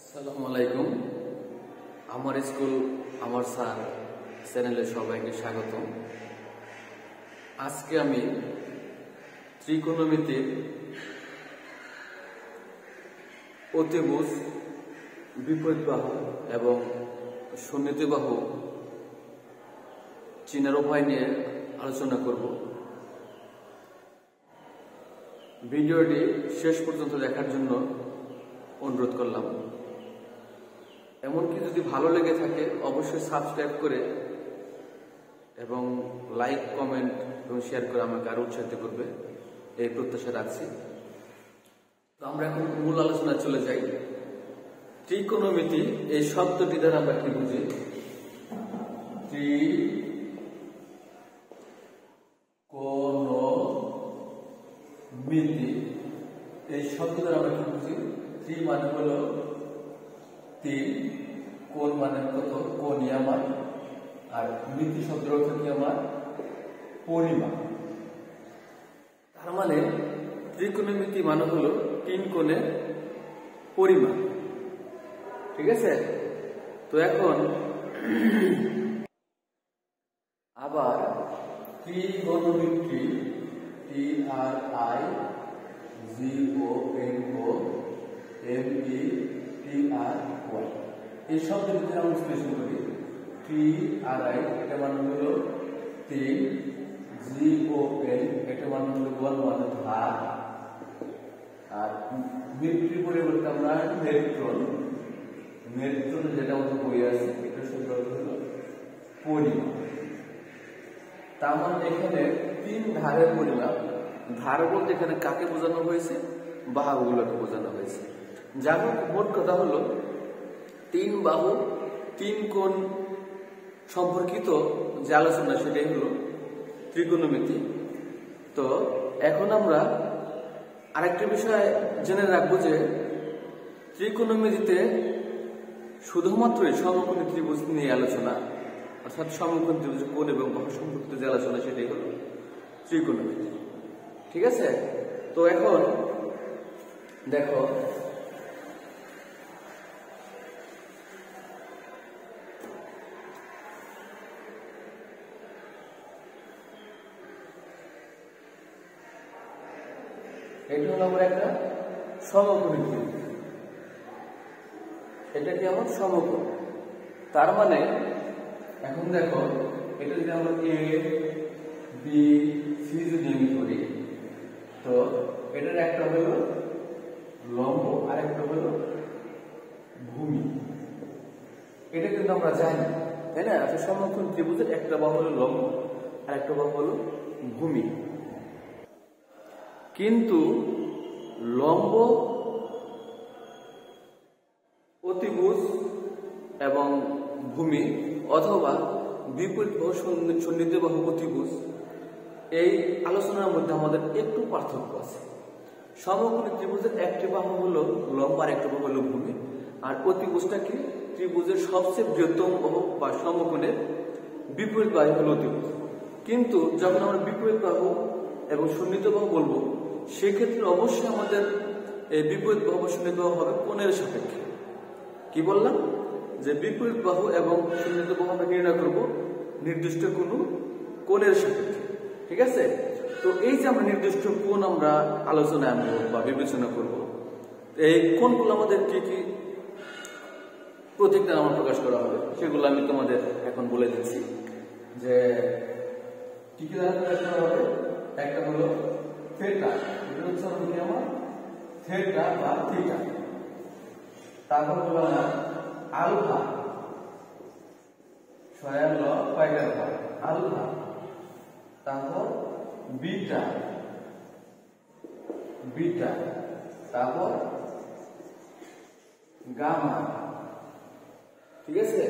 আসসালামু আলাইকুম। আমার স্কুল আমার স্যার চ্যানেলে সবাইকে স্বাগতম। আজকে আমি ত্রিকোণমিতির অতিভুজ, বিপরীত বাহু এবং সন্নিহিত বাহু চিনার উপায় নিয়ে আলোচনা করব। ভিডিওটি শেষ পর্যন্ত দেখার জন্য অনুরোধ করলাম। এমনকি যদি ভালো লেগে থাকে অবশ্যই সাবস্ক্রাইব করে এবং লাইক, কমেন্ট এবং শেয়ার করে আমাকে আরো উৎসাহিত করবে, এই প্রত্যাশা রাখছি। তো আমরা এখন মূল আলোচনায় চলে যাই। ত্রিকোণমিতি এই শব্দটি দ্বারা আমরা কি বুঝি? ত্রিকোণমিতি এই শব্দ দ্বারা আমরা কি বুঝি? ত্রি মানে হলো তিন, কোণ মানে কত? কোণই আমার, আর মিতি শব্দের অর্থ কি আমার? পরিমাপ। তার মানে ত্রিকোণমিতি মানে হলো তিন কোণের পরিমাপ। ঠিক আছে? তো এখন আবার ত্রিকোণমিতি, TRIGONOMETRY এই শব্দের যদি আমরা বিশ্লেষণ করি, TRI এটা মানে হলো তিন, GON এটা মানে হলো গোল মানে ধার, আর মিত্রির পরিবর্তে আমরা নেত্রন যেটা আমাদের বই আছে এটা শব্দ হলো পরিমাপ। তার মানে এখানে তিন ধারের পরিমাপ। ধার বলতে এখানে কাকে বোঝানো হয়েছে? বাহুগুলোকে বোঝানো হয়েছে। যার মোট কথা হলো তিন বাহু তিন কোণ সম্পর্কিত যে আলোচনা সেটাই হলো ত্রিকোণমিতি। তো এখন আমরা আরেকটা বিষয় জেনে রাখবো যে ত্রিকোণমিতিতে শুধুমাত্রই সমকোণী ত্রিভুজ নিয়ে আলোচনা, অর্থাৎ সমকোণ ত্রিভুজ কোণ এবং বাহু সম্পর্কিত যে আলোচনা সেটাই হলো ত্রিকোণমিতি। ঠিক আছে? তো এখন দেখো, এটা হলো আমার একটা সমকোণী ত্রিভুজ। এটা কি আমার সমকোণ? তার মানে এখন দেখো, এটা যদি আমরা ABC যদি আমি করি, তো এটার একটা হলো লম্ব আর একটা হলো ভূমি। এটা কিন্তু আমরা জানি, তাই না? আচ্ছা, সমকোণ ত্রিভুজের একটা বাহু হলো লম্ব আর একটা বাহু হলো ভূমি। কিন্তু লম্ব অতিভুজ এবং ভূমি অথবা বিপরীত বাহু সন্নিহিত বাহু অতিভুজ, এই আলোচনার মধ্যে আমাদের একটু পার্থক্য আছে। সমকোণী ত্রিভুজের একটি বাহু হলো লম্ব আর একটা বাহু হলো ভূমি, আর অতিভুজটা কি? ত্রিভুজের সবচেয়ে বৃহত্তম বাহু বা সমকোণের বিপরীত বাহু হলো অতিভুজ। কিন্তু যখন আমরা বিপরীত বাহু এবং সন্নিহিত বাহু বলবো, সেক্ষেত্রে অবশ্যই আমাদের এই বিপরীত বাহু বা সন্নিহিত বাহু হবে কোণের সাপেক্ষে। কি বললাম? যে বিপরীত বাহু এবং সন্নিহিত বাহু আমরা নির্ণয় করবো নির্দিষ্ট কোনো কোণের সাপেক্ষে। ঠিক আছে? তো এই যে আমরা নির্দিষ্ট কোণ আমরা আলোচনায় আনবো বা বিবেচনা করব, এই কোণগুলো আমাদের কি কি প্রতীক দ্বারা আমার প্রকাশ করা হবে সেগুলো আমি তোমাদের এখন বলে দিচ্ছি। যে কি কি দ্বারা প্রকাশ করা হবে? একটা হলো থিটা, এটা হচ্ছে আমার থিটা বা থিটা। তারপর হলো আমার আলফা, ছয়ের ল কয়টার ভাগ আলফা। তারপর বিটা, তারপর গামা। ঠিক আছে?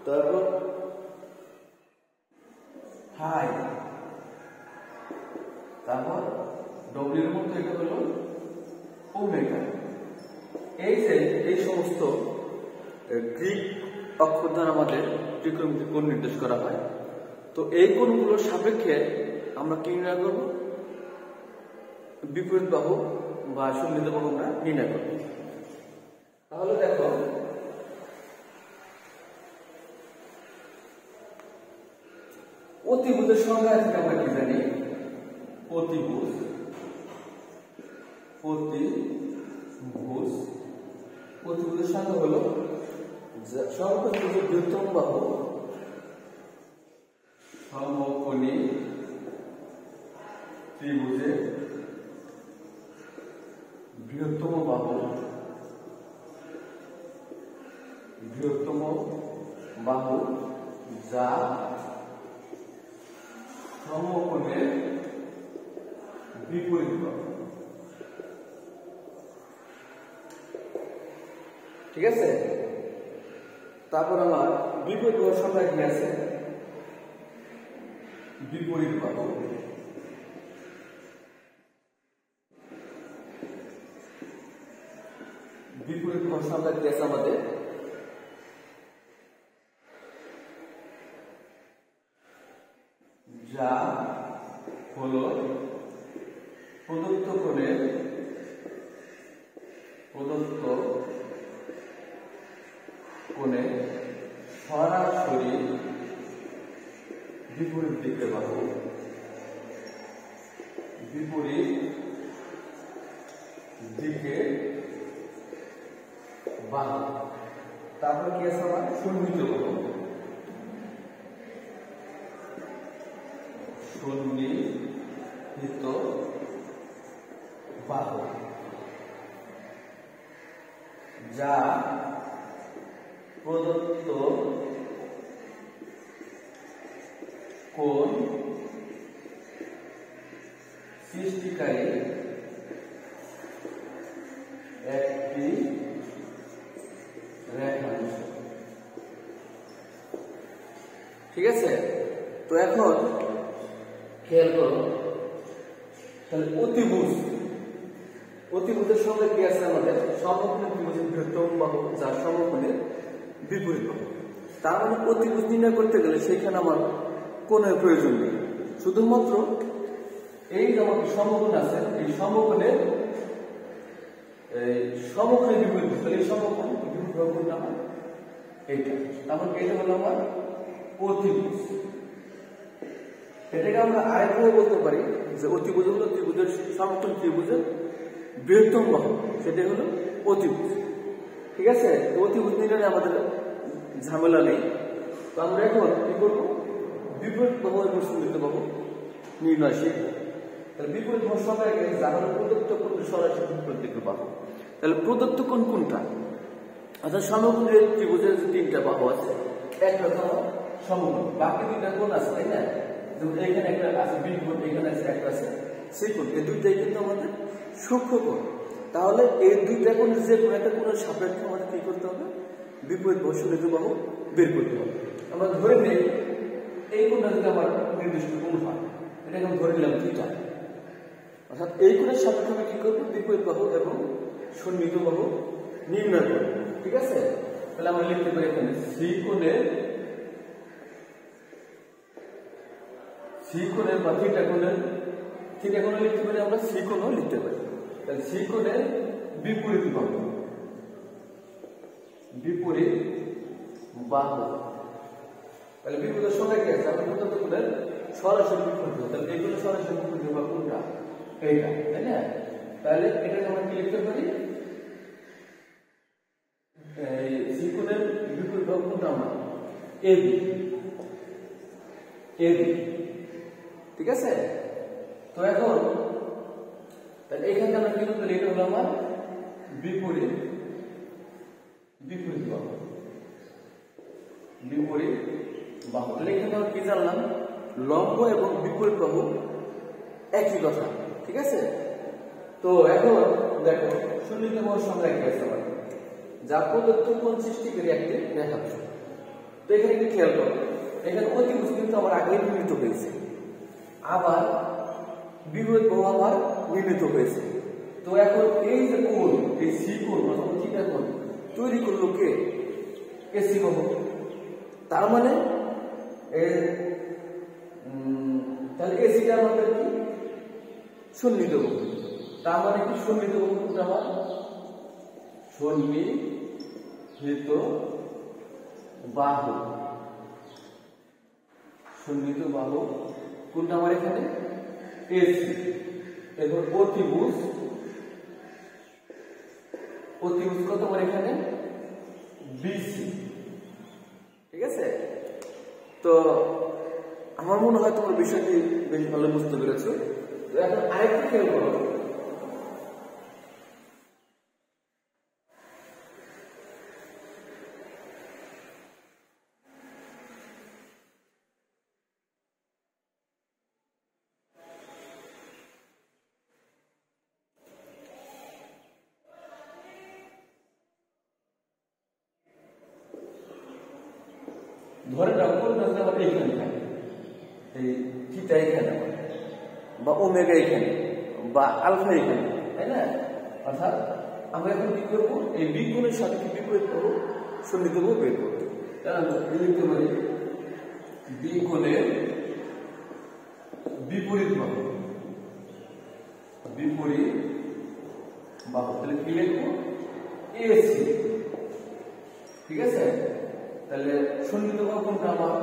তারপর হাই, তারপর ডব্লিউ এর মধ্যে এটা হলো ওমেগা। এই যে এই সমস্ত গ্রিক অক্ষর দ্বারা আমাদের ত্রিকোণমিতির কোণ নির্দেশ করা হয়। তো এই কোণগুলোর সাপেক্ষে আমরা কি নির্ণয় করব? বিপরীত বাহু বা সন্নিহিত বাহু আমরা নির্ণয় করব। তাহলে দেখো অতিভুজের সংজ্ঞা থেকে আমরা কি জানি? অতিভুজ অতিভুজের সংজ্ঞা হলো সমকোণী বৃহত্তম বাহু সমকোণী ত্রিভুজের বৃহত্তম বাহু যা সমকোণের বিপরীত বাহু। ঠিক আছে, তারপর আমার বিপরীত বাহুর সংজ্ঞা কি আছে? বিপরীত বাহু সংজ্ঞা কি আছে আমাদের? যা হলো প্রদত্ত কোণে সরাসরি বিপরীত দিকে বাহু তারপর কি আছে আমার? সন্নিহিত বাহু যা প্রদত্ত কোণ সৃষ্টিকারী একটি রেখাংশ। ঠিক আছে, তো এখন খেয়াল করো, তাহলে অতিভুজের সঙ্গে কি আছে আমাদের? সমকোণী ত্রিভুজের বৃহত্তম বাহু যা সমকোণের বিপরীত বাহু। তার মানে অতিভুজ নির্ণয় করতে গেলে সেখানে আমার কোণের প্রয়োজন নেই, শুধুমাত্র এই যে আমার সমকোণ আছে এই সমকোণের বিপরীত, তাহলে এই সমকোণ বিপরীত বাহু কোনটা? আমার এইটা। তারপর এটা হলো আমার অতিভুজ। এটাকে আমরা আরেকভাবে বলতে পারি যে অতিভুজ হলো ত্রিভুজের সমকোণ ত্রিভুজের বৃহত্তম বাহু, সেটাই হলো অতিভুজ। ঠিক আছে, অতিভুজ নির্ণয়ে আমাদের ঝামেলা নেই। তো আমরা এখন কি করবো? বিপরীত বাহু এবং সন্নিহিত বাহু নির্ণয় শিখব। তাহলে বিপরীত বাহু সংজ্ঞা যা হলো প্রদত্ত কোণের সরাসরি বিপরীত দিকে বাহু। তাহলে প্রদত্ত কোণ কোনটা? অর্থাৎ সমকোণের ত্রিভুজের যে তিনটা বাহু আছে, একটা হলো সমকোণ, বাকি দুইটা কোণ আছে, তাই না? যেমন এখানে একটা আছে বি কোণ, এখানে আছে একটা আছে সি কোণ, এই দুইটাই কিন্তু আমাদের সূক্ষ্ম কোণ। তাহলে এই দুইটা কোণের যে কোনো একটা কোণের সাপেক্ষে আমাদের কি করতে হবে? বিপরীত বাহু সন্নিহিত বাহু বের করতে হবে। আমরা ধরে নিই এই কোণটা যদি আমার নির্দিষ্ট কোণ হয়, এটাকে আমি ধরে নিলাম থিটা, অর্থাৎ এই কোণের সাপেক্ষে আমি কি করবো? বিপরীত বাহু এবং সন্নিহিত বাহু নির্ণয় করব। ঠিক আছে, তাহলে আমরা লিখতে পারি এখানে সি কোণের বা থিটা কোণের লিখতে পারি, আমরা সি কোণও লিখতে পারি। তাহলে সি কোণের বিপরীত বাহু তাহলে বিপরীতের সংজ্ঞা কি আছে? আমরা প্রদত্ত কোণের সরাসরি বিপরীত। তাহলে এইগুলো সরাসরি বিপরীত বা কোনটা? এইটা, তাই না? তাহলে এটাকে আমরা কি লিখতে পারি? সি কোণের বিপরীত বাহু কোনটা? আমরা এবি। ঠিক আছে, তো এখন তাহলে এখানে আমরা কি করতে? এটা হলো আমার বিপরীত বাহু। তাহলে এখানে আমরা কি জানলাম? লম্ব এবং বিপরীত বাহু একই কথা। ঠিক আছে, তো এখন দেখো সন্নিহিত বাহুর সংজ্ঞা কি আছে আমার? যা প্রদত্ত কোণ সৃষ্টিকারী একটি রেখাংশ। তো এখানে কি খেয়াল করো, এখানে অতিভুজ কিন্তু আমার আগেই নির্মিত হয়েছে, আবার বিপরীত বাহু আবার নির্মিত হয়েছে। তো এখন এই যে কোণ, এই সি কোণ অথবা থিটা কোণ তৈরি করলো কে? এসি বাহু। তার মানে তাহলে এসিটা আমাদের কি? সন্নিহিত বাহু। তার মানে কি সন্নিহিত বাহু কোনটা? আমার সন্নিহিত বাহু, সন্নিহিত বাহু কোনটা আমার এখানে এসি। এরপর অতিভুজ, অতিভুজ কত আমার এখানে বিসি। ঠিক আছে, তো আমার মনে হয় তোমার বিষয়টি বেশ ভালো বুঝতে পেরেছো। তো এখন আরেকটা খেয়াল করো, ধরে নাও কোন রাস্তা আমার এইখানে থাকে, এই থিটা এখানে বা ওমেগা এখানে বা আলফা এখানে, তাই না? অর্থাৎ আমরা এখন কি করবো, এই বি কোণের সাথে কি বিপরীত করবো, সন্নিহিত বাহু বের করবো। তাহলে লিখতে পারি বি কোণের বিপরীত বাহু, বিপরীত বাহু। তাহলে কি লিখবো, এসি। ঠিক আছে, তাহলে সন্নিহিত বাহু কোনটা আমার,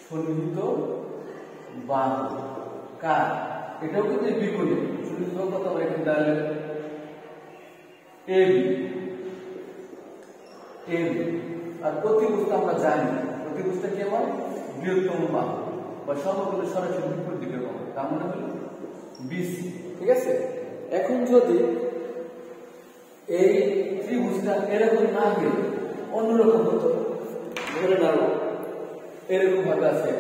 সন্নিহিত বাহু কার, এটাও কিন্তু বিপরীত। সন্নিহিত বাহু কত আমরা এখানে দাঁড়ালে এবি, এবি। আর অতিভুজ আমরা জানি, অতিভুজটা কি আমার বৃহত্তম বাহু বা সমকোণের সরাসরি বিপরীত দিকের বাহু, তার মানে হলো বিসি। ঠিক আছে, এখন যদি এই ত্রিভুজটা এরকম না গেলে অন্যরকম হতো, ধরে নাও এরকম ভাবে আছে,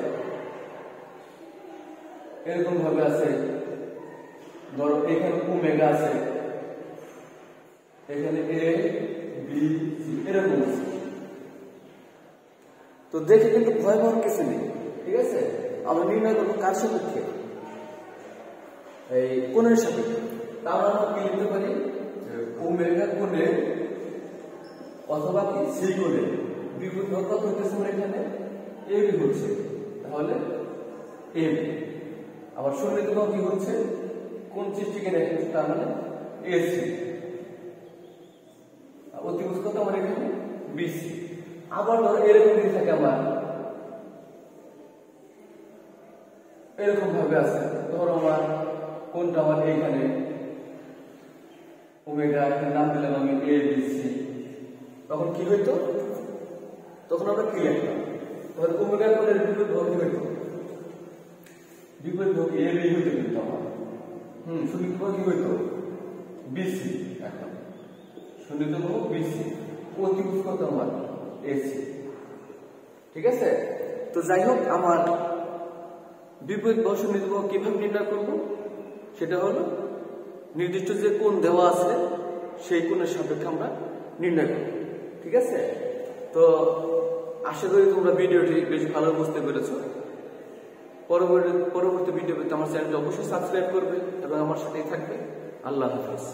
এরকম ভাবে আছে, ধরো এখানে ওমেগা আছে, এখানে এ বি সি এরকম আছে, তো দেখে কিন্তু ভয় পাওয়ার কিছু নেই। ঠিক আছে, আমরা নির্ণয় করবো কার সাপেক্ষে, এই কোণের সাপেক্ষে। তাহলে আমরা কি লিখতে পারি, ওমেগা কোণে অথবা কি সি কোণে বিপরীত বাহু কত হচ্ছে আমার এখানে এবি হচ্ছে, তাহলে এবি। আবার সন্নিহিত বাহু কি হচ্ছে, কোন চিত্রটিকে রেখে, তার মানে এসি। অতিভুজ কত আমার এখানে বিসি। আবার ধরো এরকম যদি থাকে আমার, এরকম ভাবে আছে, ধরো আমার কোনটা আমার এইখানে ওমেগা, এখানে নাম দিলাম আমি এ বি সি, তখন কি হইতো, তখন আমরা কি লিখতাম, তখন ওমেগা কোণের বিপরীত বাহু কি হইতো, বিপরীত বাহু এ বি হইতো কিন্তু আমার, সন্নিহিত বাহু কি হইতো বিসি। এখন সন্নিহিত বাহু বিসি, অতিভুজ কত আমার এসি। ঠিক আছে, তো যাই হোক, আমার বিপরীত বাহু সন্নিহিত বাহু কিভাবে নির্ণয় করব, সেটা হলো নির্দিষ্ট যে কোণ দেওয়া আছে সেই কোণের সাপেক্ষে আমরা নির্ণয় করব। ঠিক আছে, তো আশা করি তোমরা ভিডিওটি বেশ ভালো বুঝতে পেরেছো। পরবর্তী ভিডিও পেতে আমার চ্যানেলটি অবশ্যই সাবস্ক্রাইব করবে এবং আমার সাথেই থাকবে। আল্লাহ হাফেজ।